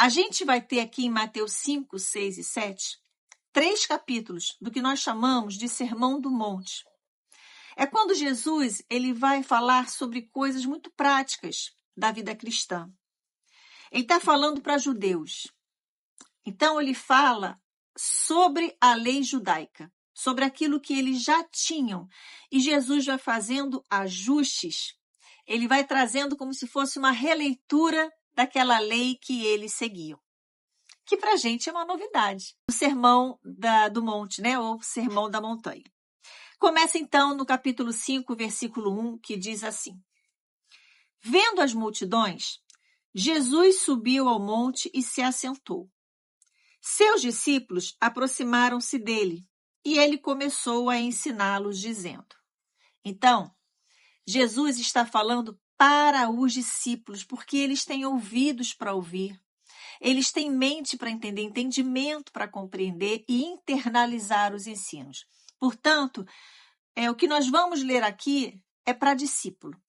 A gente vai ter aqui em Mateus 5, 6 e 7, 3 capítulos do que nós chamamos de Sermão do Monte. É quando Jesus ele vai falar sobre coisas muito práticas da vida cristã. Ele está falando para judeus. Então, ele fala sobre a lei judaica, sobre aquilo que eles já tinham. E Jesus vai fazendo ajustes. Ele vai trazendo como se fosse uma releitura daquela lei que eles seguiam. Que para a gente é uma novidade. O Sermão do Monte, né? Ou Sermão da Montanha. Começa então no capítulo 5, versículo 1, que diz assim: Vendo as multidões, Jesus subiu ao monte e se assentou. Seus discípulos aproximaram-se dele e ele começou a ensiná-los, dizendo. Então, Jesus está falando para os discípulos, porque eles têm ouvidos para ouvir, eles têm mente para entender, entendimento para compreender e internalizar os ensinos. Portanto, o que nós vamos ler aqui é para discípulo.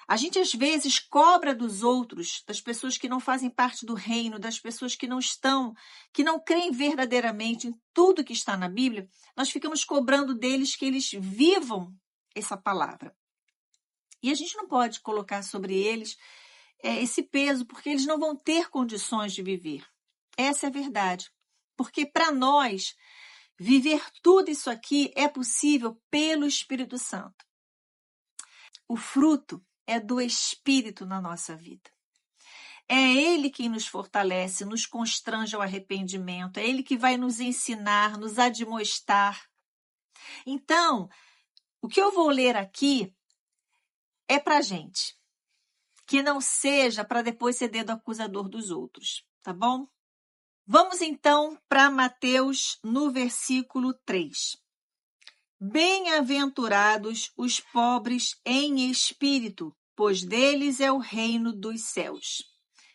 A gente, às vezes, cobra dos outros, das pessoas que não fazem parte do reino, das pessoas que não creem verdadeiramente em tudo que está na Bíblia, nós ficamos cobrando deles que eles vivam essa palavra. E a gente não pode colocar sobre eles esse peso, porque eles não vão ter condições de viver. Essa é a verdade. Porque para nós, viver tudo isso aqui é possível pelo Espírito Santo. O fruto é do Espírito na nossa vida. É Ele quem nos fortalece, nos constrange ao arrependimento. É Ele que vai nos ensinar, nos admoestar. Então, o que eu vou ler aqui é para a gente. Que não seja para depois ser dedo acusador dos outros, tá bom? Vamos então para Mateus no versículo 3. Bem-aventurados os pobres em espírito, pois deles é o reino dos céus.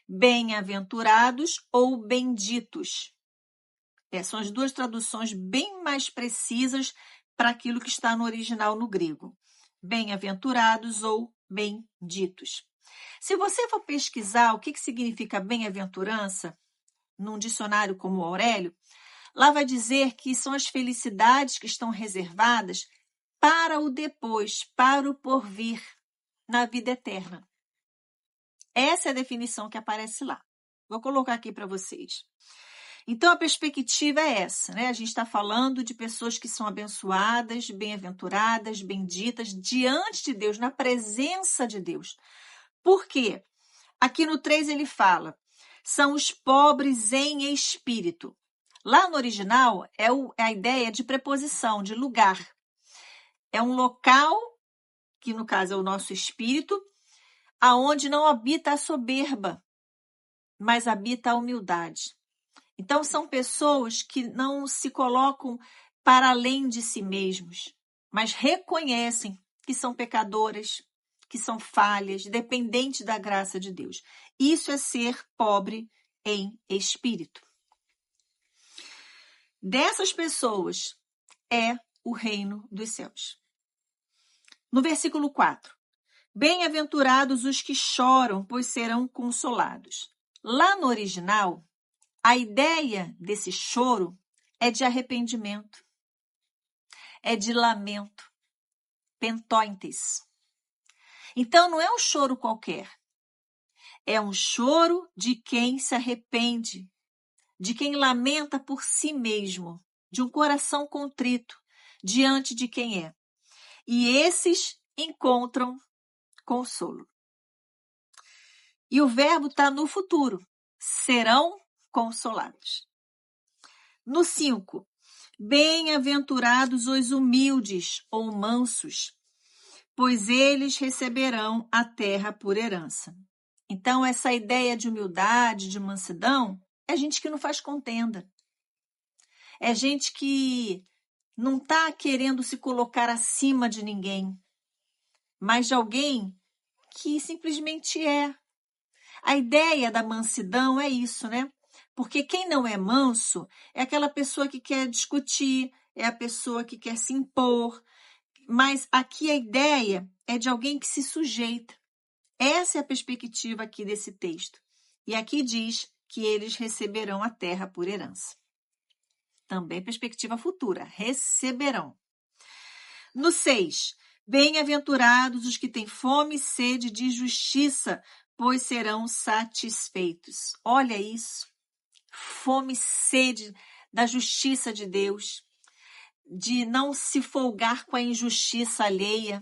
Bem-aventurados ou benditos. São as duas traduções bem mais precisas para aquilo que está no original no grego. Bem-aventurados ou benditos. Se você for pesquisar o que significa bem-aventurança, num dicionário como o Aurélio, lá vai dizer que são as felicidades que estão reservadas para o depois, para o porvir, na vida eterna. Essa é a definição que aparece lá. Vou colocar aqui para vocês. Então, a perspectiva é essa, né? A gente está falando de pessoas que são abençoadas, bem-aventuradas, benditas, diante de Deus, na presença de Deus. Por quê? Aqui no 3 ele fala, são os pobres em espírito. Lá no original é a ideia de preposição, de lugar. É um local, que no caso é o nosso espírito, aonde não habita a soberba, mas habita a humildade. Então, são pessoas que não se colocam para além de si mesmos, mas reconhecem que são pecadoras, que são falhas, dependentes da graça de Deus. Isso é ser pobre em espírito. Dessas pessoas é o reino dos céus. No versículo 4. Bem-aventurados os que choram, pois serão consolados. Lá no original, a ideia desse choro é de arrependimento, é de lamento, pentointes. Então, não é um choro qualquer. É um choro de quem se arrepende, de quem lamenta por si mesmo, de um coração contrito diante de quem é. E esses encontram consolo. E o verbo está no futuro. Serão consolados. No 5. Bem-aventurados os humildes ou mansos, pois eles receberão a terra por herança. Então, essa ideia de humildade, de mansidão, é gente que não faz contenda. É gente que não está querendo se colocar acima de ninguém, mas de alguém que simplesmente é. A ideia da mansidão é isso, né? Porque quem não é manso é aquela pessoa que quer discutir, é a pessoa que quer se impor. Mas aqui a ideia é de alguém que se sujeita. Essa é a perspectiva aqui desse texto. E aqui diz que eles receberão a terra por herança. Também perspectiva futura, receberão. No 6, bem-aventurados os que têm fome e sede de justiça, pois serão satisfeitos. Olha isso, fome e sede da justiça de Deus, de não se folgar com a injustiça alheia.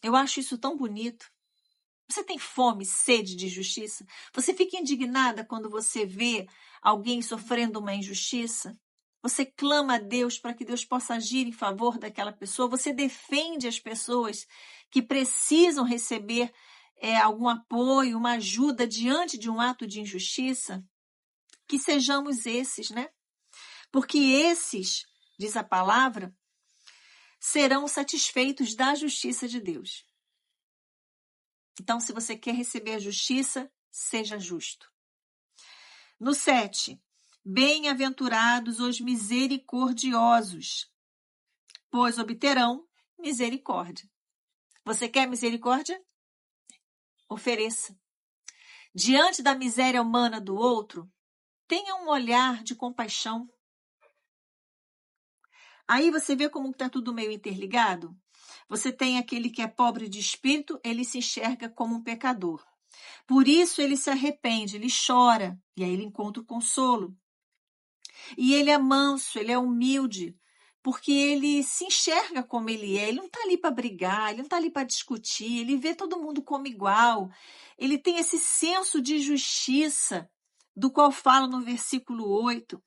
Eu acho isso tão bonito. Você tem fome, sede de justiça? Você fica indignada quando você vê alguém sofrendo uma injustiça? Você clama a Deus para que Deus possa agir em favor daquela pessoa? Você defende as pessoas que precisam receber algum apoio, uma ajuda diante de um ato de injustiça? Que sejamos esses, né? Porque esses, diz a palavra, serão satisfeitos da justiça de Deus. Então, se você quer receber a justiça, seja justo. No 7, bem-aventurados os misericordiosos, pois obterão misericórdia. Você quer misericórdia? Ofereça. Diante da miséria humana do outro, tenha um olhar de compaixão. Aí você vê como está tudo meio interligado? Você tem aquele que é pobre de espírito, ele se enxerga como um pecador. Por isso ele se arrepende, ele chora, e aí ele encontra o consolo. E ele é manso, ele é humilde, porque ele se enxerga como ele é. Ele não está ali para brigar, ele não está ali para discutir, ele vê todo mundo como igual. Ele tem esse senso de justiça, do qual fala no versículo 8.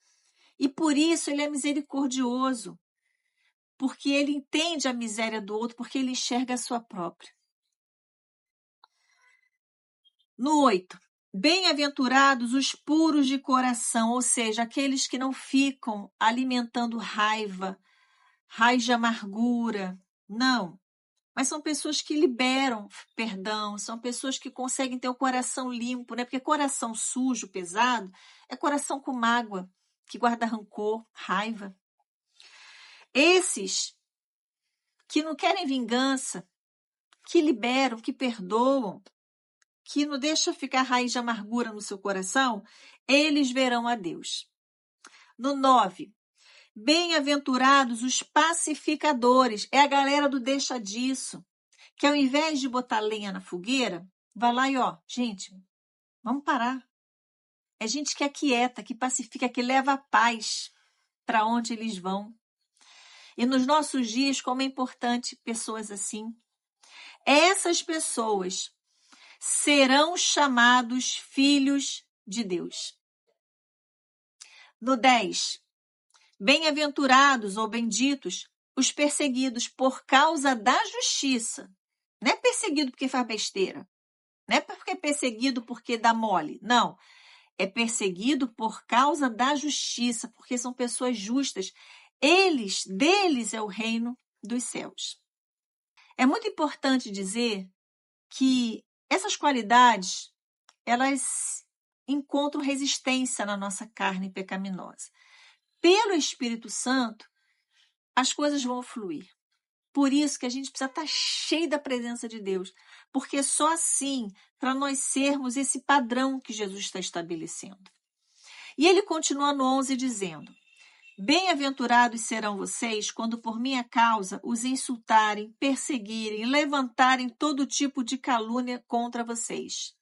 E por isso ele é misericordioso, porque ele entende a miséria do outro, porque ele enxerga a sua própria. No 8, bem-aventurados os puros de coração, ou seja, aqueles que não ficam alimentando raiva, raiz de amargura, não. Mas são pessoas que liberam perdão, são pessoas que conseguem ter o coração limpo, né? Porque coração sujo, pesado, é coração com mágoa, que guarda rancor, raiva. Esses que não querem vingança, que liberam, que perdoam, que não deixam ficar raiz de amargura no seu coração, eles verão a Deus. No 9, bem-aventurados os pacificadores, é a galera do deixa disso, que ao invés de botar lenha na fogueira, vai lá e gente, vamos parar. É gente que aquieta, que pacifica, que leva a paz para onde eles vão. E nos nossos dias, como é importante pessoas assim. Essas pessoas serão chamados filhos de Deus. No 10, bem-aventurados ou benditos os perseguidos por causa da justiça. Não é perseguido porque faz besteira. Não é porque é perseguido porque dá mole. Não. É perseguido por causa da justiça, porque são pessoas justas. Deles é o reino dos céus. É muito importante dizer que essas qualidades, elas encontram resistência na nossa carne pecaminosa. Pelo Espírito Santo, as coisas vão fluir. Por isso que a gente precisa estar cheio da presença de Deus, porque só assim, para nós sermos esse padrão que Jesus está estabelecendo. E ele continua no 11 dizendo, bem-aventurados serão vocês quando por minha causa os insultarem, perseguirem, levantarem todo tipo de calúnia contra vocês.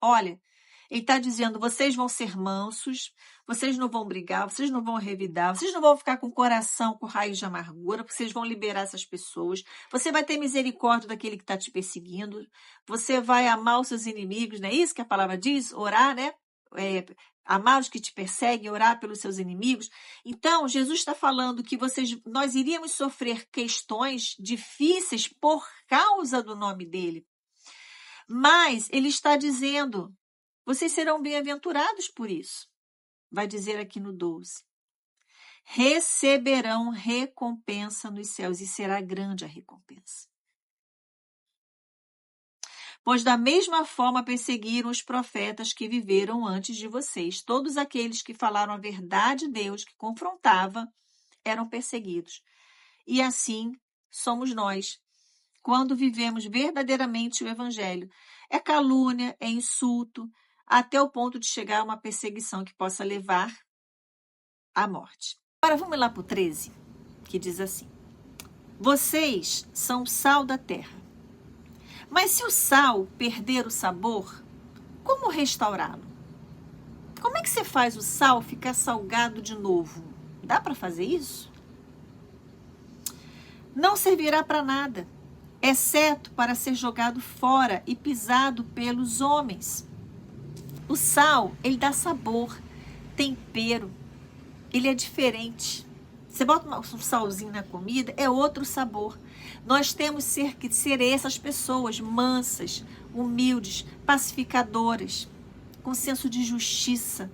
Olha, ele está dizendo, vocês vão ser mansos, vocês não vão brigar, vocês não vão revidar, vocês não vão ficar com o coração com raiz de amargura, vocês vão liberar essas pessoas, você vai ter misericórdia daquele que está te perseguindo, você vai amar os seus inimigos, não é isso que a palavra diz? Orar, né? Amar os que te perseguem, orar pelos seus inimigos. Então, Jesus está falando que nós iríamos sofrer questões difíceis por causa do nome dele. Mas ele está dizendo, vocês serão bem-aventurados por isso. Vai dizer aqui no 12. Receberão recompensa nos céus, e será grande a recompensa. Pois da mesma forma perseguiram os profetas que viveram antes de vocês. Todos aqueles que falaram a verdade de Deus, que confrontava, eram perseguidos. E assim somos nós, quando vivemos verdadeiramente o Evangelho. É calúnia, é insulto, até o ponto de chegar a uma perseguição que possa levar à morte. Agora vamos lá para o 13, que diz assim: vocês são o sal da terra. Mas se o sal perder o sabor, como restaurá-lo? Como é que você faz o sal ficar salgado de novo? Dá para fazer isso? Não servirá para nada, exceto para ser jogado fora e pisado pelos homens. O sal, ele dá sabor, tempero, ele é diferente. Você bota um salzinho na comida, é outro sabor. Nós temos que ser essas pessoas mansas, humildes, pacificadoras, com senso de justiça,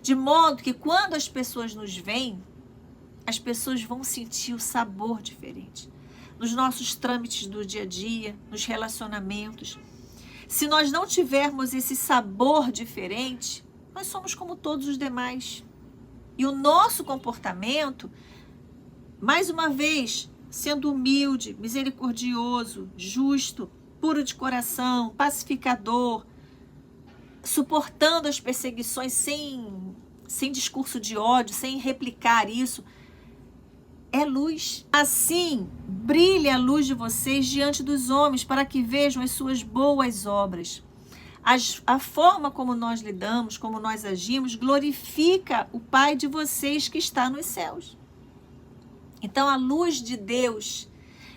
de modo que quando as pessoas nos veem, as pessoas vão sentir o sabor diferente. Nos nossos trâmites do dia a dia, nos relacionamentos. Se nós não tivermos esse sabor diferente, nós somos como todos os demais. E o nosso comportamento, mais uma vez, sendo humilde, misericordioso, justo, puro de coração, pacificador, suportando as perseguições sem discurso de ódio, sem replicar isso, é luz. Assim, brilhe a luz de vocês diante dos homens, para que vejam as suas boas obras. A forma como nós lidamos, como nós agimos, glorifica o Pai de vocês que está nos céus. Então, a luz de Deus,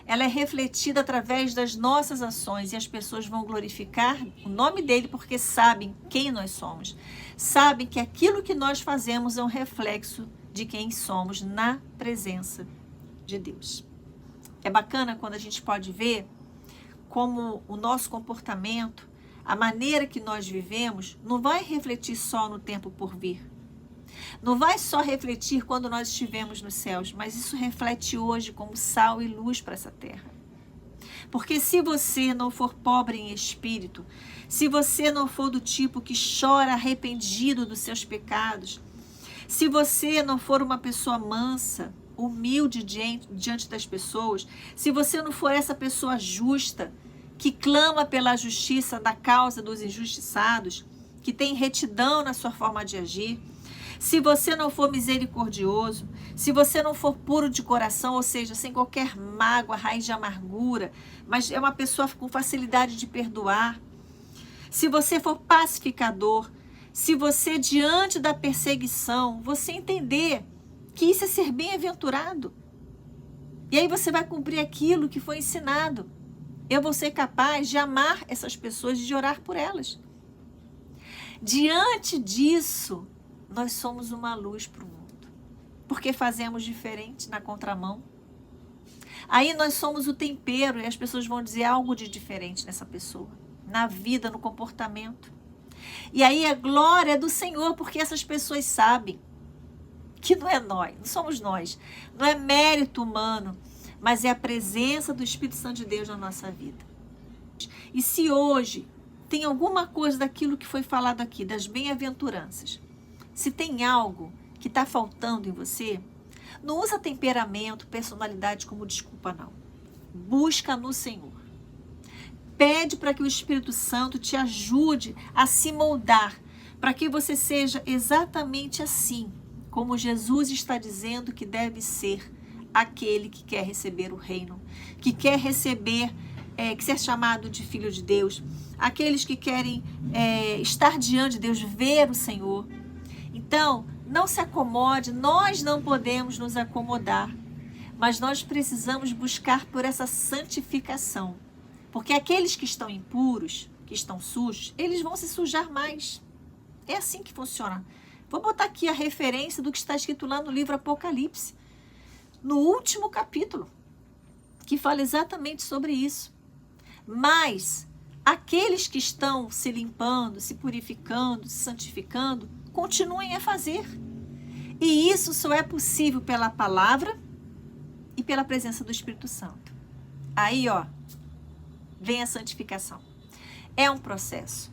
ela é refletida através das nossas ações e as pessoas vão glorificar o nome dele porque sabem quem nós somos. Sabem que aquilo que nós fazemos é um reflexo de quem somos na presença de Deus. É bacana quando a gente pode ver como o nosso comportamento, a maneira que nós vivemos, não vai refletir só no tempo por vir. Não vai só refletir quando nós estivermos nos céus, mas isso reflete hoje como sal e luz para essa terra. Porque se você não for pobre em espírito, se você não for do tipo que chora arrependido dos seus pecados, se você não for uma pessoa mansa, humilde diante das pessoas, se você não for essa pessoa justa, que clama pela justiça da causa dos injustiçados, que tem retidão na sua forma de agir, se você não for misericordioso, se você não for puro de coração, ou seja, sem qualquer mágoa, raiz de amargura, mas é uma pessoa com facilidade de perdoar, se você for pacificador, se você, diante da perseguição, você entender que isso é ser bem-aventurado. E aí você vai cumprir aquilo que foi ensinado. Eu vou ser capaz de amar essas pessoas e de orar por elas. Diante disso, nós somos uma luz para o mundo. Porque fazemos diferente na contramão. Aí nós somos o tempero e as pessoas vão dizer algo de diferente nessa pessoa. Na vida, no comportamento. E aí a glória é do Senhor, porque essas pessoas sabem que não é nós, não somos nós, não é mérito humano, mas é a presença do Espírito Santo de Deus na nossa vida. E se hoje tem alguma coisa daquilo que foi falado aqui, das bem-aventuranças, se tem algo que está faltando em você, não usa temperamento, personalidade como desculpa, não. Busca no Senhor. Pede para que o Espírito Santo te ajude a se moldar, para que você seja exatamente assim, como Jesus está dizendo que deve ser aquele que quer receber o reino, que quer receber, que ser chamado de filho de Deus, aqueles que querem estar diante de Deus, ver o Senhor. Então, não se acomode, nós não podemos nos acomodar, mas nós precisamos buscar por essa santificação. Porque aqueles que estão impuros, que estão sujos, eles vão se sujar mais. É assim que funciona. Vou botar aqui a referência do que está escrito lá no livro Apocalipse, no último capítulo, que fala exatamente sobre isso. Mas aqueles que estão se limpando, se purificando, se santificando, continuem a fazer. E isso só é possível pela palavra e pela presença do Espírito Santo. Aí, vem a santificação. É um processo.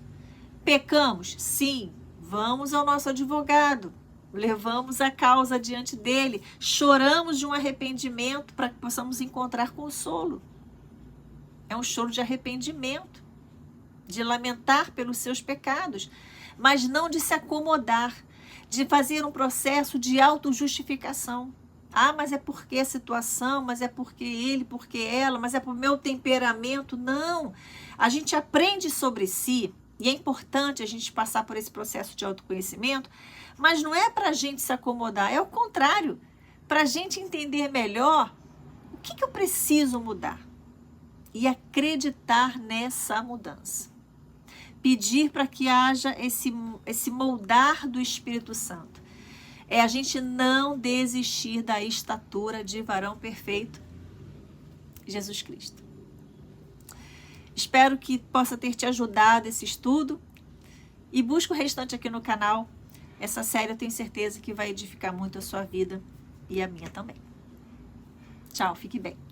Pecamos? Sim. Vamos ao nosso advogado. Levamos a causa diante dele. Choramos de um arrependimento para que possamos encontrar consolo. É um choro de arrependimento, de lamentar pelos seus pecados. mas não de se acomodar, de fazer um processo de autojustificação. Ah, mas é porque a situação, mas é porque ele, porque ela, mas é por meu temperamento. Não, a gente aprende sobre si, e é importante a gente passar por esse processo de autoconhecimento, mas não é para a gente se acomodar, é o contrário, para a gente entender melhor o que eu preciso mudar e acreditar nessa mudança. Pedir para que haja esse moldar do Espírito Santo. É a gente não desistir da estatura de varão perfeito, Jesus Cristo. Espero que possa ter te ajudado esse estudo e busca o restante aqui no canal. Essa série eu tenho certeza que vai edificar muito a sua vida e a minha também. Tchau, fique bem.